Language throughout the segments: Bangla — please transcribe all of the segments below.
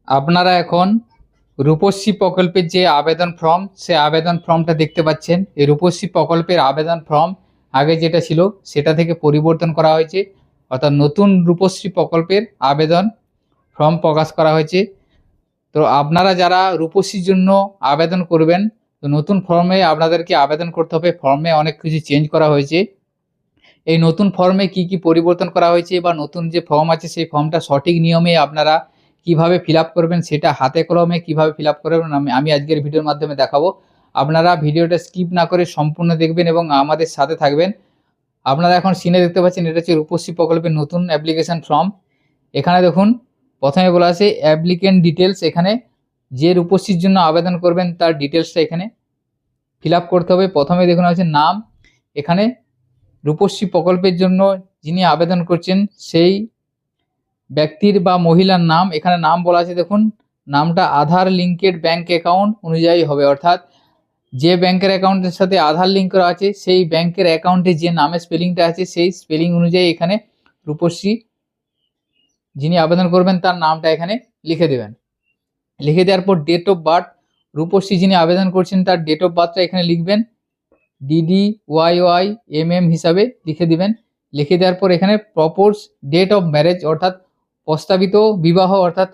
আপনারা এখন রূপশ্রী প্রকল্পের যে আবেদন ফর্ম, সে আবেদন ফর্মটা দেখতে পাচ্ছেন। এই রূপশ্রী প্রকল্পের আবেদন ফর্ম আগে যেটা ছিল সেটা থেকে পরিবর্তন করা হয়েছে, অর্থাৎ নতুন রূপশ্রী প্রকল্পের আবেদন ফর্ম প্রকাশ করা হয়েছে। তো আপনারা যারা রূপশ্রীর জন্য আবেদন করবেন, তো নতুন ফর্মে আপনাদেরকে আবেদন করতে হবে। ফর্মে অনেক কিছু চেঞ্জ করা হয়েছে। এই নতুন ফর্মে কি কি পরিবর্তন করা হয়েছে বা নতুন যে ফর্ম আছে সেই ফর্মটা সঠিক নিয়মে আপনারা কিভাবে ফিল আপ করবেন, সেটা হাতে কলমে কিভাবে ফিল আপ করবেন আমি আজকের ভিডিওর মাধ্যমে দেখাবো। আপনারা ভিডিওটা স্কিপ না করে সম্পূর্ণ দেখবেন এবং আমাদের সাথে থাকবেন। আপনারা এখন সিনে দেখতে পাচ্ছেন, এটা হচ্ছে রূপশ্রী প্রকল্পের নতুন অ্যাপ্লিকেশন ফর্ম। এখানে দেখুন প্রথমে বলা আছে অ্যাপ্লিকেন্ট ডিটেলস। এখানে যে রূপশ্রীর জন্য আবেদন করবেন তার ডিটেলসটা এখানে ফিল আপ করতে হবে। প্রথমে দেখুন আছে নাম। এখানে রূপশ্রী প্রকল্পের জন্য যিনি আবেদন করছেন সেই ব্যক্তির বা মহিলার নাম এখানে নাম বলা আছে। দেখুন নামটা আধার লিঙ্কেড ব্যাংক অ্যাকাউন্ট অনুযায়ী হবে, অর্থাৎ যে ব্যাংকের অ্যাকাউন্টের সাথে আধার লিঙ্ক করা আছে সেই ব্যাংকের অ্যাকাউন্টে যে নামের স্পেলিংটা আছে সেই স্পেলিং অনুযায়ী এখানে রূপশ্রী যিনি আবেদন করবেন তার নামটা এখানে লিখে দেবেন। লিখে দেওয়ার পর ডেট অফ বার্থ, রূপশ্রী যিনি আবেদন করছেন তার ডেট অফ বার্থটা এখানে লিখবেন, DDYYMM হিসাবে লিখে দিবেন। লিখে দেওয়ার পর এখানে প্রপোজ ডেট অফ ম্যারেজ, অর্থাৎ প্রস্তাবিত বিবাহ, অর্থাৎ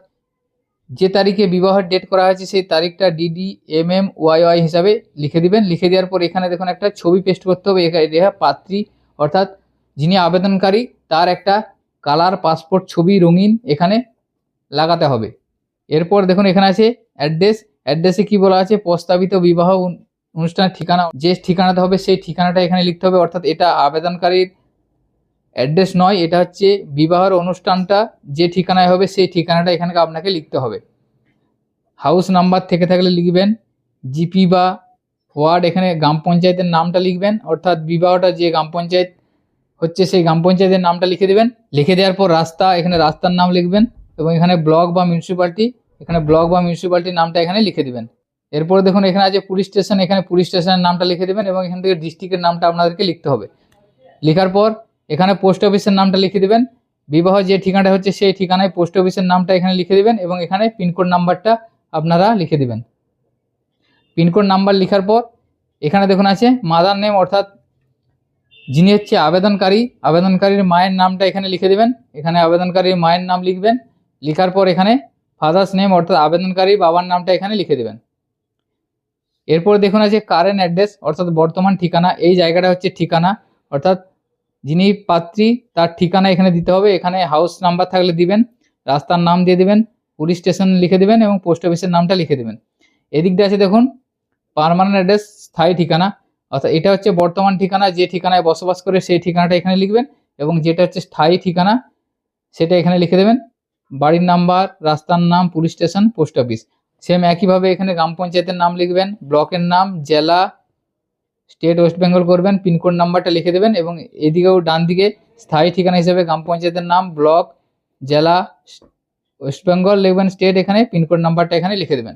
যে তারিখে বিবাহের ডেট করা হয়েছে সেই তারিখটা DDMMYY হিসাবে লিখে দিবেন। লিখে দেওয়ার পর এখানে দেখুন একটা ছবি পেস্ট করতে হবে। এটা পাত্রী অর্থাৎ যিনি আবেদনকারী তার একটা কালার পাসপোর্ট ছবি রঙিন এখানে লাগাতে হবে। এরপর দেখুন এখানে আছে অ্যাড্রেস। অ্যাড্রেসে কি বলা আছে, প্রস্তাবিত বিবাহ অনুষ্ঠানের ঠিকানা, যে ঠিকানাতে হবে সেই ঠিকানাটা এখানে লিখতে হবে, অর্থাৎ এটা আবেদনকারীর অ্যাড্রেস নয়, এটা হচ্ছে বিবাহের অনুষ্ঠানটা যে ঠিকানায় হবে সেই ঠিকানাটা এখানে আপনাকে লিখতে হবে। হাউস নাম্বার থেকে থাকলে লিখবেন, জিপি বা ওয়ার্ড এখানে গ্রাম পঞ্চায়েতের নামটা লিখবেন, অর্থাৎ বিবাহটা যে গ্রাম পঞ্চায়েত হচ্ছে সেই গ্রাম পঞ্চায়েতের নামটা লিখে দেবেন। লিখে দেওয়ার পর রাস্তা, এখানে রাস্তার নাম লিখবেন এবং এখানে ব্লক বা মিউনিসিপ্যালিটি, এখানে ব্লক বা মিউনিসিপ্যালিটির নামটা এখানে লিখে দেবেন। এরপর দেখুন এখানে আছে পুলিশ স্টেশন, এখানে পুলিশ স্টেশনের নামটা লিখে দেবেন এবং এখান থেকে ডিস্ট্রিক্টের নামটা আপনাদেরকে লিখতে হবে। লেখার পর এখানে পোস্ট অফিসের নামটা লিখে দেবেন। বিবাহ যে ঠিকানাটা হচ্ছে সেই ঠিকানায় পোস্ট অফিসের নামটা এখানে লিখে দেবেন এবং এখানে পিনকোড নাম্বারটা আপনারা লিখে দেবেন। পিনকোড নাম্বার লেখার পর এখানে দেখুন আছে মাদার নেম, অর্থাৎ যিনি হচ্ছে আবেদনকারী, আবেদনকারীর মায়ের নামটা এখানে লিখে দেবেন। এখানে আবেদনকারীর মায়ের নাম লিখবেন। লেখার পর এখানে ফাদার্স নেম, অর্থাৎ আবেদনকারী বাবার নামটা এখানে লিখে দেবেন। এরপর দেখুন আছে কারেন্ট অ্যাড্রেস, অর্থাৎ বর্তমান ঠিকানা। এই জায়গাটা হচ্ছে ঠিকানা, অর্থাৎ যিনি পাত্রী তার ঠিকানা এখানে দিতে হবে। এখানে হাউস নাম্বার থাকলে দিবেন, রাস্তার নাম দিয়ে দিবেন, পুলিশ স্টেশন লিখে দেবেন এবং পোস্ট অফিসের নামটা লিখে দেবেন। এদিকটা আছে দেখুন পার্মানেন্ট অ্যাড্রেস, স্থায়ী ঠিকানা, অর্থাৎ এটা হচ্ছে বর্তমান ঠিকানা, যে ঠিকানায় বসবাস করে সেই ঠিকানাটা এখানে লিখবেন এবং যেটা হচ্ছে স্থায়ী ঠিকানা সেটা এখানে লিখে দেবেন। বাড়ির নাম্বার, রাস্তার নাম, police station, post office same একইভাবে এখানে গ্রাম পঞ্চায়েতের নাম লিখবেন, ব্লকের নাম, জেলা, স্টেট ওয়েস্ট বেঙ্গল করবেন, পিনকোড নাম্বারটা লিখে দেবেন এবং এদিকেও ডান দিকে স্থায়ী ঠিকানা হিসেবে গ্রাম পঞ্চায়েতের নাম, ব্লক, জেলা, ওয়েস্ট বেঙ্গল লিখবেন, স্টেট, এখানে পিনকোড নাম্বারটা এখানে লিখে দেবেন।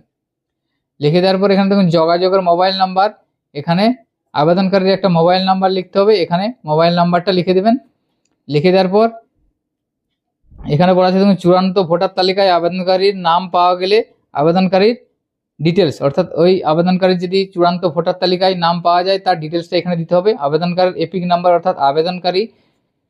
লিখে দেওয়ার পর এখানে দেখুন যোগাযোগের মোবাইল নাম্বার, এখানে আবেদনকারীর একটা মোবাইল নাম্বার লিখতে হবে, এখানে মোবাইল নাম্বারটা লিখে দেবেন। লিখে দেওয়ার পর এখানে বলা আছে দেখুন চূড়ান্ত ভোটার তালিকায় আবেদনকারীর নাম পাওয়া গেলে আবেদনকারীর ডিটেলস, অর্থাৎ ওই আবেদনকারীর যদি চূড়ান্ত ভোটার তালিকায় নাম পাওয়া যায় তার ডিটেলসটা এখানে দিতে হবে। আবেদনকারীর এপিক নাম্বার, অর্থাৎ আবেদনকারী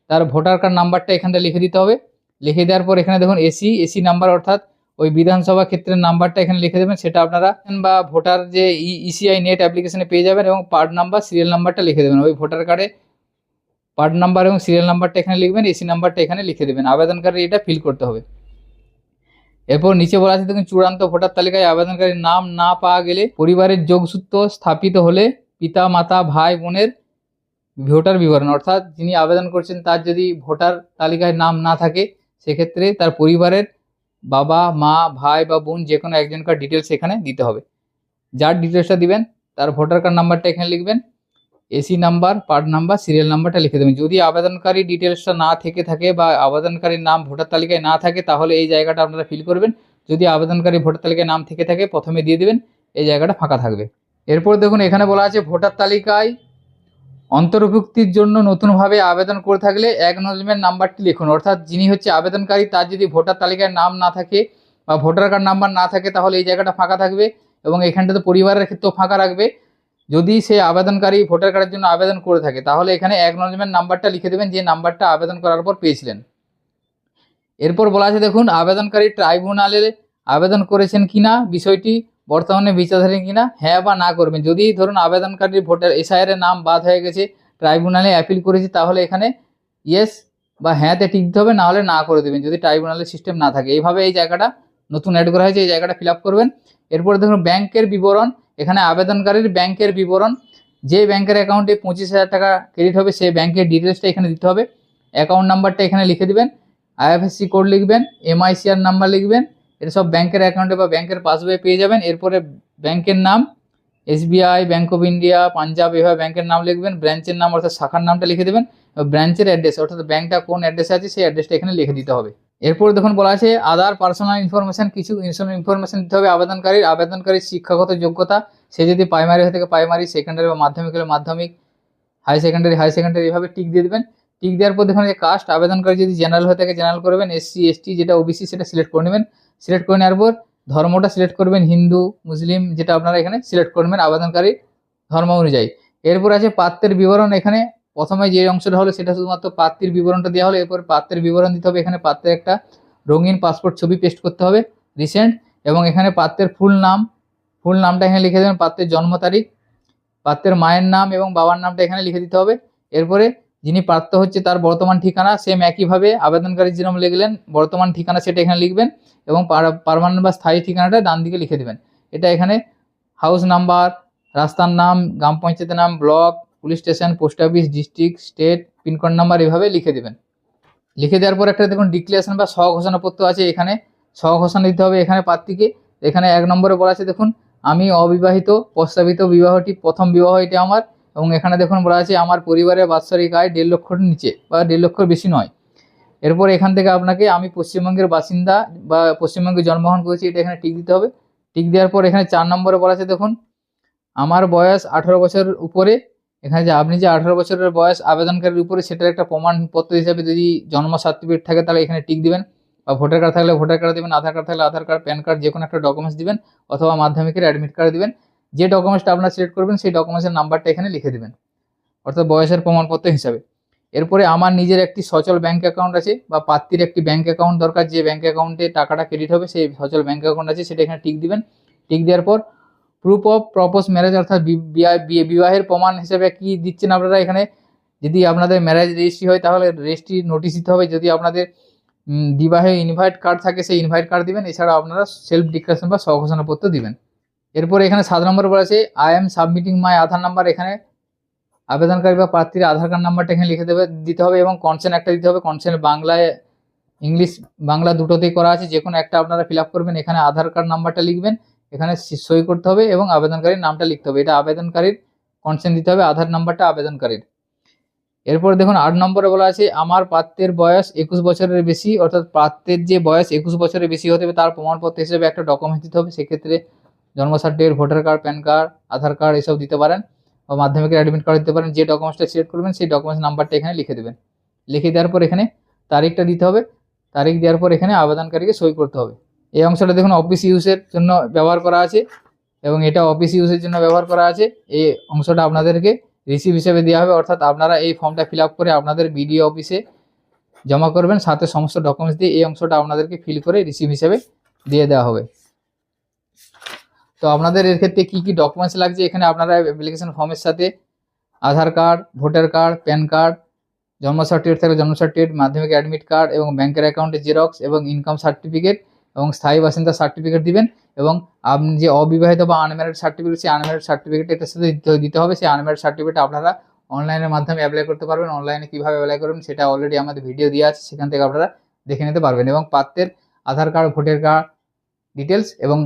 তার ভোটার কার্ড নাম্বারটা এখানে লিখে দিতে হবে। লিখে দেওয়ার পর এখানে দেখুন এসি নাম্বার, অর্থাৎ ওই বিধানসভা ক্ষেত্রের নাম্বারটা এখানে লিখে দেবেন, সেটা আপনারা বা ভোটার যে ইসিআই নেট অ্যাপ্লিকেশনে পেয়ে যাবেন এবং পার্ট নাম্বার, সিরিয়াল নাম্বারটা লিখে দেবেন। ওই ভোটার কার্ডে পার্ট নাম্বার এবং সিরিয়াল নাম্বারটা এখানে লিখবেন, এসি নাম্বারটা এখানে লিখে দেবেন। আবেদনকারী এটা ফিল করতে হবে। এরপর নিচে বলা আছে দেখুন চূড়ান্ত ভোটার তালিকায় আবেদনকারীর নাম না পাওয়া গেলে পরিবারের যোগসূত্র স্থাপিত হলে পিতা, মাতা, ভাই, বোনের ভোটার বিবরণ, অর্থাৎ যিনি আবেদন করছেন তার যদি ভোটার তালিকায় নাম না থাকে সেক্ষেত্রে তার পরিবারের বাবা, মা, ভাই বা বোন যে কোনো একজনকার ডিটেলস এখানে দিতে হবে। যার ডিটেলসটা দিবেন তার ভোটার কার্ড নাম্বারটা এখানে লিখবেন, AC number, part number, serial নাম্বারটা লিখে দেবেন। যদি আবেদনকারী ডিটেলসটা না থেকে থাকে বা আবেদনকারীর নাম ভোটার তালিকায় না থাকে তাহলে এই জায়গাটা আপনারা ফিল করবেন। যদি আবেদনকারী ভোটার তালিকায় নাম থেকে থাকে প্রথমে দিয়ে দেবেন, এই জায়গাটা ফাঁকা থাকবে। এরপর দেখুন এখানে বলা আছে ভোটার তালিকায় অন্তর্ভুক্তির জন্য নতুনভাবে আবেদন করে থাকলে অ্যাকনোলেজমেন্ট নাম্বারটি লিখুন, অর্থাৎ যিনি হচ্ছে আবেদনকারী তার যদি ভোটার তালিকায় নাম না থাকে বা ভোটার কার্ড নাম্বার না থাকে তাহলে এই জায়গাটা ফাঁকা থাকবে, এবং এখানটাতে পরিবারের ক্ষেত্রেও ফাঁকা রাখবে। যদি সে আবেদনকারী ভোটার কার্ডের জন্য আবেদন করে থাকে তাহলে এখানে অ্যাকনলেজমেন্ট নাম্বারটা লিখে দেবেন, যে নাম্বারটা আবেদন করার পর পেয়েছিলেন। এরপর বলা আছে দেখুন, আবেদনকারী ট্রাইব্যুনালে আবেদন করেছেন কিনা, বিষয়টি বর্তমানে বিচারাধীন কিনা, হ্যাঁ বা না করবেন। যদি ধরুন আবেদনকারী ভোটার এসআইআর এর নাম বাদ হয়ে গেছে, ট্রাইব্যুনালে অ্যাপিল করেছে, তাহলে এখানে ইয়েস বা হ্যাঁতে টিক দিতে হবে, না হলে না করে দেবেন যদি ট্রাইব্যুনালের সিস্টেম না থাকে। এইভাবে এই জায়গাটা নতুন অ্যাড করা হয়েছে, এই জায়গাটা ফিল আপ করবেন। এরপরে দেখুন ব্যাংকের বিবরণ, এখানে আবেদনকারীর ব্যাংকের বিবরণ, যে ব্যাংকের অ্যাকাউন্টে 25,000 টাকা ক্রেডিট হবে সেই ব্যাংকের ডিটেলসটা এখানে দিতে হবে। অ্যাকাউন্ট নাম্বারটা এখানে লিখে দিবেন, আইএফএসসি কোড লিখবেন, এমআইসিআর নাম্বার লিখবেন। এটা সব ব্যাংকের অ্যাকাউন্টে বা ব্যাংকের পাসবইয়ে পেয়ে যাবেন। এরপরে ব্যাংকের নাম, SBI, bank of India, Punjab, এভাবে ব্যাংকের নাম লিখবেন। ব্রাঞ্চের নাম অর্থাৎ শাখার নামটা লিখে দেবেন। ব্রাঞ্চের অ্যাড্রেস অর্থাৎ ব্যাংকটা কোন অ্যাড্রেসে আছে সেই অ্যাড্রেসটা এখানে লিখে দিতে হবে। এরপর দেখুন বলা আছে আদার পার্সোনাল ইনফরমেশন, কিছু ইনফরমেশন দিতে হবে আবেদনকারীর শিক্ষাগত যোগ্যতা, সে যদি প্রাইমারি হয়ে থাকে প্রাইমারি, সেকেন্ডারি বা মাধ্যমিক হলে মাধ্যমিক, হাই সেকেন্ডারি এভাবে টিক দিয়ে দেবেন। টিক দেওয়ার পর দেখুন যে কাস্ট, আবেদনকারী যদি জেনারেল হয়ে থাকে জেনারেল করবেন, এসসি এসটি যেটা ওবিসি সেটা সিলেক্ট করে নেবেন। সিলেক্ট করে নেওয়ার পর ধর্মটা সিলেক্ট করবেন, হিন্দু মুসলিম যেটা আপনারা এখানে সিলেক্ট করবেন আবেদনকারী ধর্ম অনুযায়ী। এরপর আছে পাত্রের বিবরণ, এখানে প্রথমে যে অংশটা হলো সেটা শুধুমাত্র পাত্রের বিবরণটা দেওয়া হলো। এরপর পাত্রের বিবরণ দিতে হবে, এখানে পাত্রের একটা রঙিন পাসপোর্ট ছবি পেস্ট করতে হবে রিসেন্ট, এবং এখানে পাত্রের ফুল নামটা এখানে লিখে দেবেন, পাত্রের জন্ম তারিখ, পাত্রের মায়ের নাম এবং বাবার নামটা এখানে লিখে দিতে হবে। এরপরে যিনি পাত্র হচ্ছে তার বর্তমান ঠিকানা সেম একইভাবে আবেদনকারী যেরকম লিখলেন বর্তমান ঠিকানা সেটা এখানে লিখবেন, এবং পার্মানেন্ট বা স্থায়ী ঠিকানাটা ডান দিকে লিখে দেবেন। এটা এখানে হাউস নাম্বার, রাস্তার নাম, গ্রাম পঞ্চায়েতের নাম, block, police station, post office, district, state, PIN code number এভাবে লিখে দেবেন। লিখে দেওয়ার পর একটা দেখুন ডিক্লারেশন বা স্বঘোষণাপত্র আছে, এখানে স্বঘোষণা দিতে হবে এখানে প্রার্থীকে। এখানে 1 নম্বরে বলা আছে দেখুন, আমি অবিবাহিত, প্রস্তাবিত বিবাহটি প্রথম বিবাহ এটা আমার, এবং এখানে দেখুন বলা আছে আমার পরিবারের বাৎসরিক আয় 1.5 লক্ষর নিচে বা 1.5 লক্ষর বেশি নয়। এরপর এখান থেকে আপনাকে আমি পশ্চিমবঙ্গের বাসিন্দা বা পশ্চিমবঙ্গে জন্মগ্রহণ করেছি এটা এখানে টিক দিতে হবে। টিক দেওয়ার পর এখানে 4 নম্বরে বলা আছে দেখুন, আমার বয়স 18 বছরের উপরে, এখানে যে আপনি যে 18 বছরের বয়স আবেদনকারীর উপরে সেটার একটা প্রমাণপত্র হিসাবে যদি জন্ম সার্টিফিকেট থাকে তাহলে এখানে টিক দিবেন, বা ভোটার কার্ড থাকলে ভোটার কার্ড দেবেন, আধার কার্ড থাকলে আধার কার্ড, প্যান কার্ড যে কোনো একটা ডকুমেন্টস দিবেন, অথবা মাধ্যমিকের অ্যাডমিট কার্ড দিবেন। যে ডকুমেন্টসটা আপনারা সিলেক্ট করবেন সেই ডকুমেন্টসের নাম্বারটা এখানে লিখে দেবেন, অর্থাৎ বয়সের প্রমাণপত্র হিসাবে। এরপরে আমার নিজের একটি সচল ব্যাঙ্ক অ্যাকাউন্ট আছে বা প্রার্থীর একটি ব্যাঙ্ক অ্যাকাউন্ট দরকার, যে ব্যাঙ্ক অ্যাকাউন্টে টাকাটা ক্রেডিট হবে সেই সচল ব্যাঙ্ক অ্যাকাউন্ট আছে সেটা এখানে টিক দিবেন। টিক দেওয়ার পর প্রুফ অফ প্রপোজ ম্যারেজ অর্থাৎ বিবাহের প্রমাণ হিসেবে কি দিচ্ছেন আপনারা, এখানে যদি আপনাদের ম্যারেজ রেজিস্ট্রি হয় তাহলে রেজিস্ট্রি নোটিশ দিতে হবে, যদি আপনাদের বিবাহে ইনভাইট কার্ড থাকে সেই ইনভাইট কার্ড দিবেন, এছাড়া আপনারা সেলফ ডিক্লারেশন বা স্বঘোষণাপত্র দিবেন। এরপর এখানে 7 নম্বর বলা আছে I am submitting my Aadhaar number, এখানে আবেদনকারী বা প্রার্থীর আধার কার্ড নাম্বারটা এখানে লিখে দিতে হবে, এবং কনসেন্ট একটা দিতে হবে। কনসেন্ট বাংলায় ইংলিশ বাংলা দুটোতেই করা আছে, যে কোনো একটা আপনারা ফিল আপ করবেন। এখানে আধার কার্ড নাম্বারটা লিখবেন, এখানে সই করতে হবে এবং আবেদনকারীর নামটা লিখতে হবে, এটা আবেদনকারীর কনসেন্ট দিতে হবে, আধার নাম্বারটা আবেদনকারীর। এরপর দেখুন 8 নম্বরে বলা আছে আমার প্রার্থীর বয়স 21 বছরের বেশি, অর্থাৎ প্রার্থীর যে বয়স 21 বছরের বেশি হতে হবে তার প্রমাণপত্র হিসেবে একটা ডকুমেন্টস দিতে হবে, সেক্ষেত্রে জন্ম certificate, voter card, PAN card, Aadhaar card এসব দিতে পারেন, বা মাধ্যমিকের অ্যাডমিট কার্ড দিতে পারেন। যে ডকুমেন্টসটা সিলেক্ট করবেন সেই ডকুমেন্টস নাম্বারটা এখানে লিখে দেবেন। লিখে দেওয়ার পর এখানে তারিখটা দিতে হবে, তারিখ দেওয়ার পর এখানে আবেদনকারীকে সই করতে হবে। এই অংশটা দেখুন অফিস ইউজের জন্য ব্যবহার করা আছে, এবং এটা অফিস ইউজের জন্য ব্যবহার করা আছে। এই অংশটা আপনাদেরকে রিসিভ হিসেবে দেওয়া হবে, অর্থাৎ আপনারা এই ফর্মটা ফিল আপ করে আপনাদের বিডিও অফিসে জমা করবেন, সাথে সমস্ত ডকুমেন্টস দিয়ে এই অংশটা আপনাদেরকে ফিল করে রিসিভ হিসেবে দিয়ে দেওয়া হবে। তো আপনাদের এর ক্ষেত্রে কী কী ডকুমেন্টস লাগছে, এখানে আপনারা অ্যাপ্লিকেশন ফর্মের সাথে Aadhaar card, voter card, PAN card, জন্ম সার্টিফিকেট থাকলে জন্ম সার্টিফিকেট, মাধ্যমিক অ্যাডমিট কার্ড এবং ব্যাংকের অ্যাকাউন্টের জেরক্স এবং ইনকাম সার্টিফিকেট এবং স্থায়ী বাসিন্দা সার্টিফিকেট দিবেন, এবং আপনি যে অবিবাহিত বা আনম্যারিড সার্টিফিকেট সেই আনম্যারিড সার্টিফিকেট এটার সাথে দিতে হবে। সেই আনম্যারিড সার্টিফিকেট আপনারা অনলাইনের মাধ্যমে অ্যাপ্লাই করতে পারবেন। অনলাইনে কীভাবে অ্যাপ্লাই করবেন সেটা অলরেডি আমাদের ভিডিও দেওয়া আছে, সেখান থেকে আপনারা দেখে নিতে পারবেন। এবং প্রার্থীর আধার কার্ড, ভোটার কার্ড ডিটেলস এবং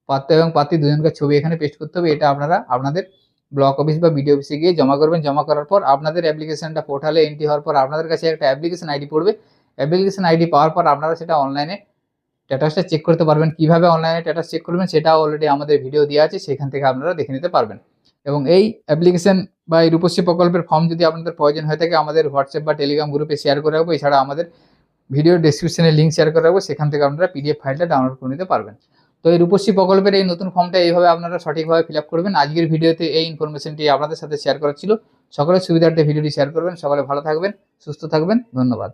প্রার্থী এবং প্রার্থী দুজনকার ছবি এখানে পেস্ট করতে হবে। এটা আপনারা আপনাদের ব্লক অফিস বা বিডিও অফিসে গিয়ে জমা করবেন। জমা করার পর আপনাদের অ্যাপ্লিকেশনটা পোর্টালে এন্ট্রি হওয়ার পর আপনাদের কাছে একটা অ্যাপ্লিকেশন আইডি পড়বে। অ্যাপ্লিকেশন আইডি পাওয়ার পর আপনারা সেটা অনলাইনে স্ট্যাটাসটা চেক করতে পারবেন। কীভাবে অনলাইনে স্ট্যাটাস চেক করবেন সেটাও অলরেডি আমাদের ভিডিও দেওয়া আছে, সেখান থেকে আপনারা দেখে নিতে পারবেন। এবং এই অ্যাপ্লিকেশন বা এই রূপশ্রী প্রকল্পের ফর্ম যদি আপনাদের প্রয়োজন হয়ে থাকে আমাদের হোয়াটসঅ্যাপ বা টেলিগ্রাম গ্রুপে শেয়ার করে রাখবো। এছাড়া আমাদের ভিডিও ডেসক্রিপশনে লিঙ্ক শেয়ার করে রাখবো, সেখান থেকে আপনারা পিডিএফ ফাইলটা ডাউনলোড করে নিতে পারবেন। তো এই রূপশ্রী প্রকল্পের এই নতুন ফর্মটা এইভাবে আপনারা সঠিকভাবে ফিল আপ করবেন। আজকের ভিডিওতে এই ইনফরমেশনটি আপনাদের সাথে শেয়ার করা ছিল। সকলের সুবিধার্থে ভিডিওটি শেয়ার করবেন। সকলে ভালো থাকবেন, সুস্থ থাকবেন। ধন্যবাদ।